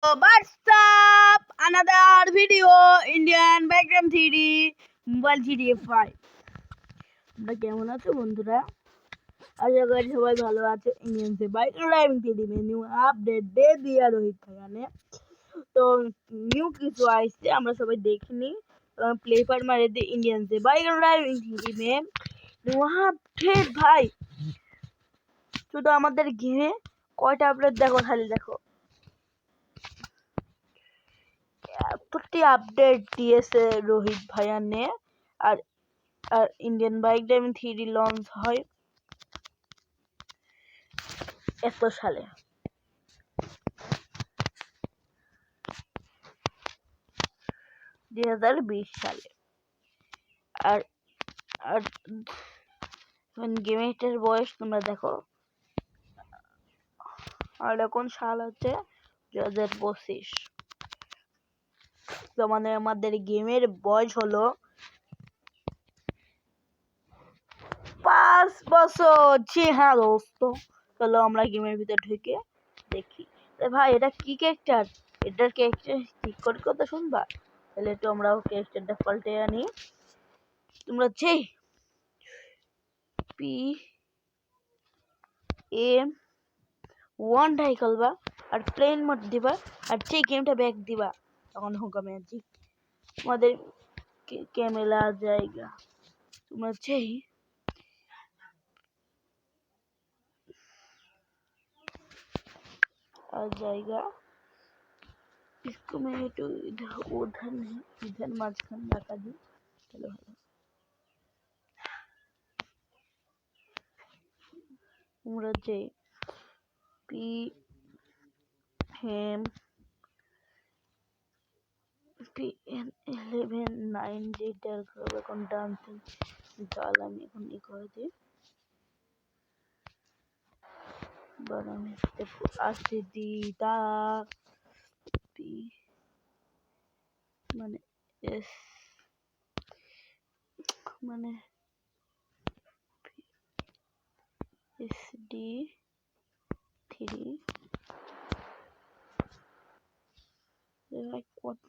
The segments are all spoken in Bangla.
What's up? Another video, Indian Background 3D Mobile GTA 5. তোমরা কেমন আছো বন্ধুরা? আশা করি সবাই ভালো আছে। Indian bike driving 3D new update দিয়ে রোহিত ভাইয়ানে। তো নিউ কিছু আসছে আমরা সবাই দেখিনি। প্লে ফার্মারে দিয়ে Indian bike driving 3D new update ভাই। শুধু আমাদের গেমে কয়টা আপডেট দেখো, খালি দেখো। এতটি আপডেট দিয়েছে রোহিত ভাইয়া নে। আর আর Indian bike driving 3D launch হয় এত সালে, 2020 সালে। আর আর গেমের বয়স তোমরা দেখো, আর এখন সাল হচ্ছে 2025। তো মানে আমাদের গেমের বয়স হলো 5 বছর। জি হ্যাঁ দোস্ত, চলো আমরা গেমের ভিতরে ঢুকে দেখি। ভাই এটা কি ক্যারেক্টার? এটার ক্যারেক্টার ঠিক করে কথা শুনবা, তাহলে একটু আমরা ক্যারেক্টারটা পাল্টে আনি। তোমরা যে PM1 ঢাই খেলবা আর প্লেন মোড দিবা আর যে গেমটা ব্যাক দিবা, তখন হোগা ম্যাজিক তোমাদের ক্যামেরা জায়গা। তোমরা যে जाएगा इसको मैं तो उधर नहीं, इधर মাঝখানে রাখা দিই। চলো ভালো, তোমরা যে PM11 ডিটেল করবে কোন ডান্সিং গাল। আমি এখন ই করে দিই, বানামে আসতে দিদা পি মানে এস মানে SD3 কত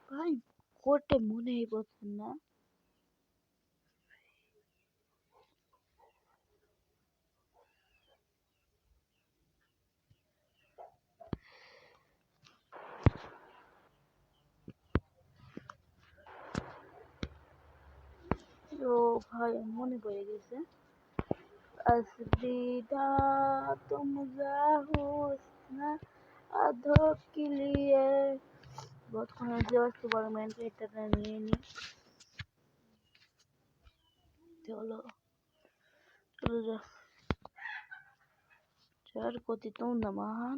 ভাই কোটে মনেই পড়ছে না। ও ভাই মনে পড়ে গেছে। असदीदा तुम हुस्न अधो के लिए बहुत गवर्नमेंट এটা নিয়ে নি। চলো চলো যা চার কোটি তো নামান।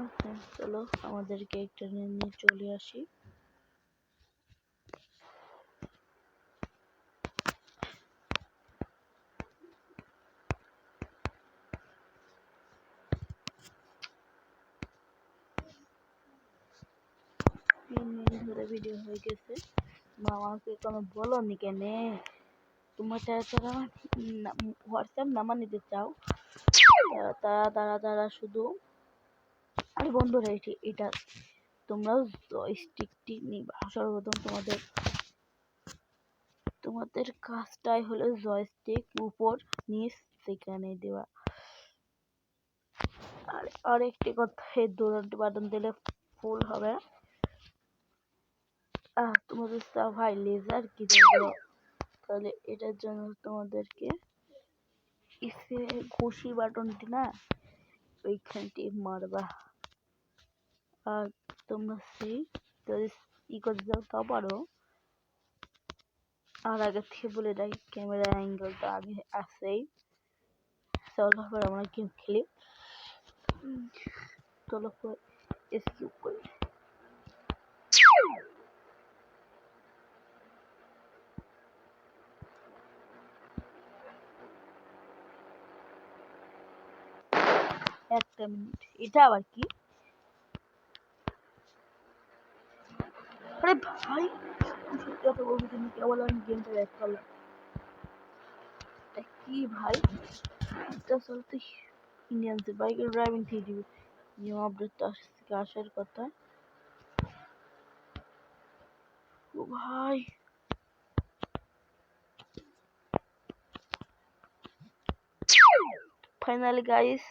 আচ্ছা চলো আমাদের ক্যারেক্টার নিয়ে চলে আসি। ধরে ভিডিও হয়ে গেছে, মামাকে কোনো বলনি কেনে? তোমার যারা হোয়াটসঅ্যাপ নাম্বার নিতে চাও তারা শুধু, আরে বন্ধুরা এটা তোমরাও জয়স্টিকটি নিবা। সর্বপ্রথম তোমাদের কাজটাই হলো জয়স্টিক উপর নিচ সেখানে দেওয়া। আর আরেকটি কথা, এই দুটো বাটন দিলে ফুল হবে। তোমাদের ভাই লেজার কি দেবো, তাহলে এটার জন্য তোমাদেরকে ঘুষি বাটনটি না ওইখানটি মারবা। আর তোমরা সেই যদি ই করে যাও তাও পারো। আর আগে থেকে বলে দেয় ক্যামেরা অ্যাঙ্গেলটা আগে আসেই। চলো এবার আমরা গেম খেলি। চলো স্কিপ করি। একটা মিনিট, এটা আবার কি? আরে ভাই সত্যি কথা বলবো, তুমি কেবল আমি গেমটা ব্যাক করলাম। কি ভাই, এটা চলতে ইন্ডিয়ান বাইকের ড্রাইভিং থ্রি নিউ আপডেট থেকে আসার কথা। ও ভাই फाइनली गाइस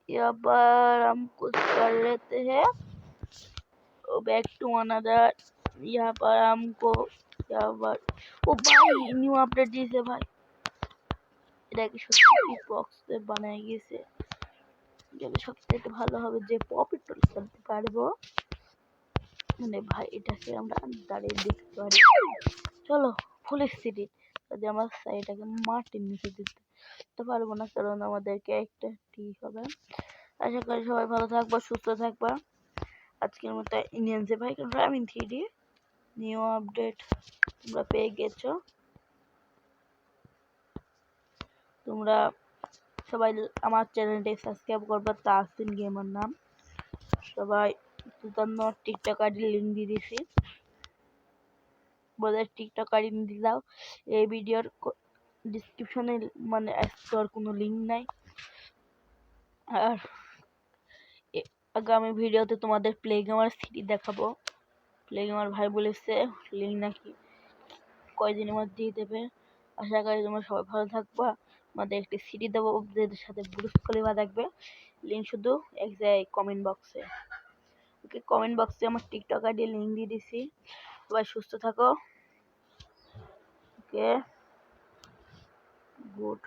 यहाँ पर हम कुछ कर लेते हैं बैक टू अनदर। यहाँ पर हमको यहाँ पर ओ भाई न्यू अपडेट দিয়েছে ভাই, এটা কি সত্যি বক্স এ বানাই গেছে, যদি সবথেকে ভালো হবে যে পপিটল খেলতে পারবো। মানে ভাই এটাকে আমরা দাঁড়িয়ে দেখতে পারি। চলো ফুল সিটি, যদি আমার সাইডটাকে মাটির নিচে দিতে পারবো না, কারণ আমাদেরকে একটা ঠিক হবে। আশা করি সবাই ভালো থাকবা, সুস্থ থাকবা। আজকের মতো Indian bike driving three new update তোমরা পেয়ে গেছো। তোমরা সবাই আমার চ্যানেলটি সাবস্ক্রাইব করবে, তাহসিন গেমার নাম। সবাই জন্য টিকটক আইডি লিঙ্ক দিয়ে দিছি, বোধহয় টিকটক আইডি দিয়ে দাও। এই ভিডিওর ডিসক্রিপশনে মানে আর কোনো লিঙ্ক নাই। আর আগামী ভিডিওতে তোমাদের প্লে গেমার সিটি দেখাবো। প্লে গেমার ভাই বলেছে লিঙ্ক নাকি কয়দিনের মধ্যে দিয়ে দেবে। আশা করি তোমরা সবাই ভালো থাকবা। আমাদের একটি সিটি দেবো, ওদের সাথে ব্রুস খলিফা থাকবে। লিঙ্ক শুধু এক জায়গায় কমেন্ট বক্সে। ওকে, কমেন্ট বক্সে আমার টিকটক আইডি লিঙ্ক দিয়ে দিছি। সবাই সুস্থ থাকো। ওকে, গুড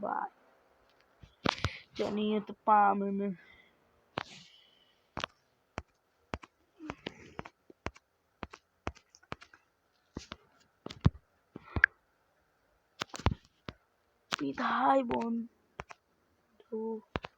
বাই। জানিয়ে তো পামেন। বিদায় বন্ধু।